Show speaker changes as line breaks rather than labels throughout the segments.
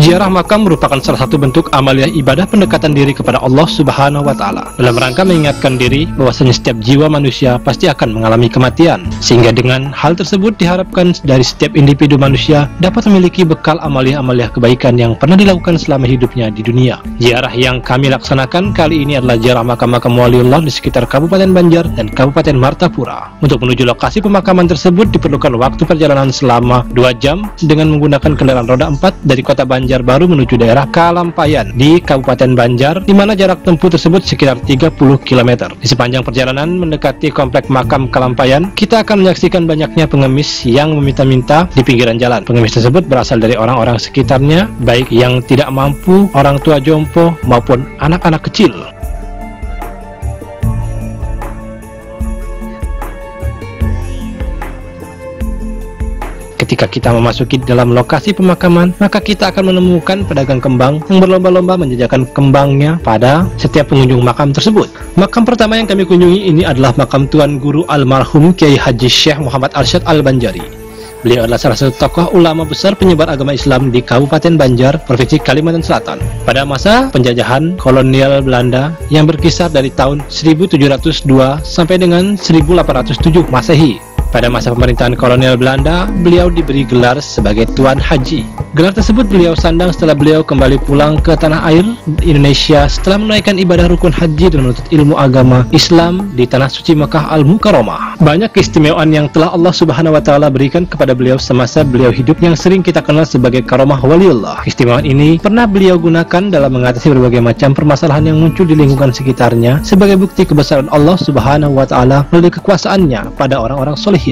Ziarah makam merupakan salah satu bentuk amalia ibadah pendekatan diri kepada Allah Subhanahu wa Ta'ala, dalam rangka mengingatkan diri bahwasanya setiap jiwa manusia pasti akan mengalami kematian, sehingga dengan hal tersebut diharapkan dari setiap individu manusia dapat memiliki bekal amalia-amalia kebaikan yang pernah dilakukan selama hidupnya di dunia. Ziarah yang kami laksanakan kali ini adalah ziarah makam-makam waliullah di sekitar Kabupaten Banjar dan Kabupaten Martapura. Untuk menuju lokasi pemakaman tersebut diperlukan waktu perjalanan selama 2 jam dengan menggunakan kendaraan roda 4 dari kota Banjar Baru menuju daerah Kalampayan di Kabupaten Banjar, di mana jarak tempuh tersebut sekitar 30 km. Di sepanjang perjalanan mendekati komplek makam Kalampayan, kita akan menyaksikan banyaknya pengemis yang meminta-minta di pinggiran jalan. Pengemis tersebut berasal dari orang-orang sekitarnya, baik yang tidak mampu, orang tua jompo, maupun anak-anak kecil. Ketika kita memasuki dalam lokasi pemakaman, maka kita akan menemukan pedagang kembang yang berlomba-lomba menjajakan kembangnya pada setiap pengunjung makam tersebut. Makam pertama yang kami kunjungi ini adalah makam Tuan Guru almarhum Kiai Haji Syekh Muhammad Arsyad Al-Banjari. Beliau adalah salah satu tokoh ulama besar penyebar agama Islam di Kabupaten Banjar, Provinsi Kalimantan Selatan. Pada masa penjajahan kolonial Belanda yang berkisar dari tahun 1702 sampai dengan 1807 Masehi. Pada masa pemerintahan kolonial Belanda, beliau diberi gelar sebagai Tuan Haji. Gelar tersebut beliau sandang setelah beliau kembali pulang ke tanah air Indonesia setelah menunaikan ibadah rukun haji dan menuntut ilmu agama Islam di tanah suci Mekah Al-Mukarramah. Banyak keistimewaan yang telah Allah Subhanahu wa Ta'ala berikan kepada beliau semasa beliau hidup yang sering kita kenal sebagai karamah waliullah. Keistimewaan ini pernah beliau gunakan dalam mengatasi berbagai macam permasalahan yang muncul di lingkungan sekitarnya sebagai bukti kebesaran Allah Subhanahu wa Ta'ala melalui kekuasaannya pada orang-orang soleh.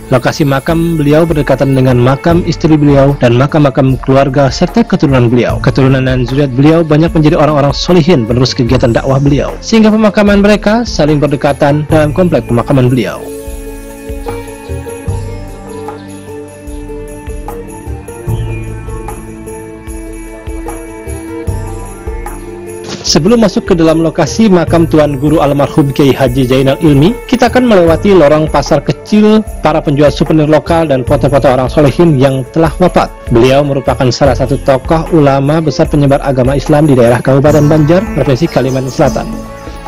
Lokasi makam beliau berdekatan dengan makam istri beliau dan makam-makam keluarga serta keturunan beliau. Keturunan dan zuriat beliau banyak menjadi orang-orang solihin penerus kegiatan dakwah beliau, sehingga pemakaman mereka saling berdekatan dalam komplek pemakaman beliau. Sebelum masuk ke dalam lokasi makam Tuan Guru almarhum Kiai Haji Zainal Ilmi, kita akan melewati lorong pasar kecil para penjual souvenir lokal dan foto-foto orang solehin yang telah wafat. Beliau merupakan salah satu tokoh ulama besar penyebar agama Islam di daerah Kabupaten Banjar, Provinsi Kalimantan Selatan.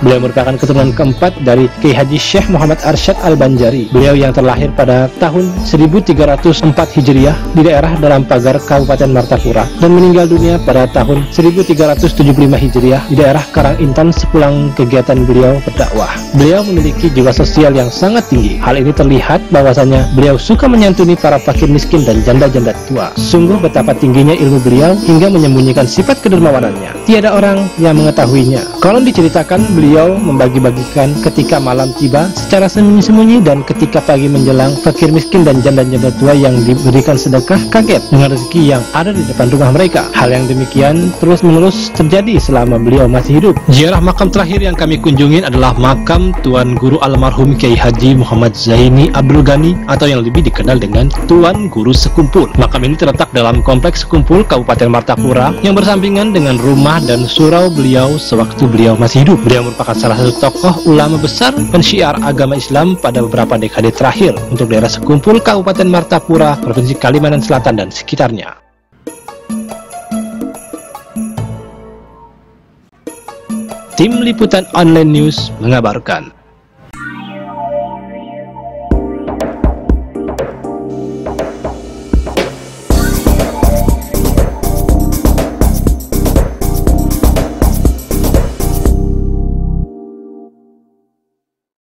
Beliau merupakan keturunan keempat dari Kiai Haji Syekh Muhammad Arsyad Al-Banjari. Beliau yang terlahir pada tahun 1304 Hijriah di daerah Dalam Pagar, Kabupaten Martapura, dan meninggal dunia pada tahun 1375 Hijriah di daerah Karangintan sepulang kegiatan beliau berdakwah. Beliau memiliki jiwa sosial yang sangat tinggi. Hal ini terlihat bahwasanya beliau suka menyantuni para fakir miskin dan janda-janda tua. Sungguh betapa tingginya ilmu beliau hingga menyembunyikan sifat kedermawanannya. Tiada orang yang mengetahuinya. Kalau diceritakan, beliau membagi-bagikan ketika malam tiba secara sembunyi-sembunyi, dan ketika pagi menjelang fakir miskin dan janda-janda tua yang diberikan sedekah kaget dengan rezeki yang ada di depan rumah mereka. Hal yang demikian terus-menerus terjadi selama beliau masih hidup. Ziarah makam terakhir yang kami kunjungin adalah makam Tuan Guru almarhum Kiai Haji Muhammad Zaini Abdul Ghani, atau yang lebih dikenal dengan Tuan Guru Sekumpul. Makam ini terletak dalam kompleks Sekumpul, Kabupaten Martapura, yang bersampingan dengan rumah dan surau beliau sewaktu beliau masih hidup. Beliau merupakan salah satu tokoh ulama besar pensyiar agama Islam pada beberapa dekade terakhir untuk daerah Sekumpul, Kabupaten Martapura, Provinsi Kalimantan Selatan dan sekitarnya. Tim Liputan Online News mengabarkan.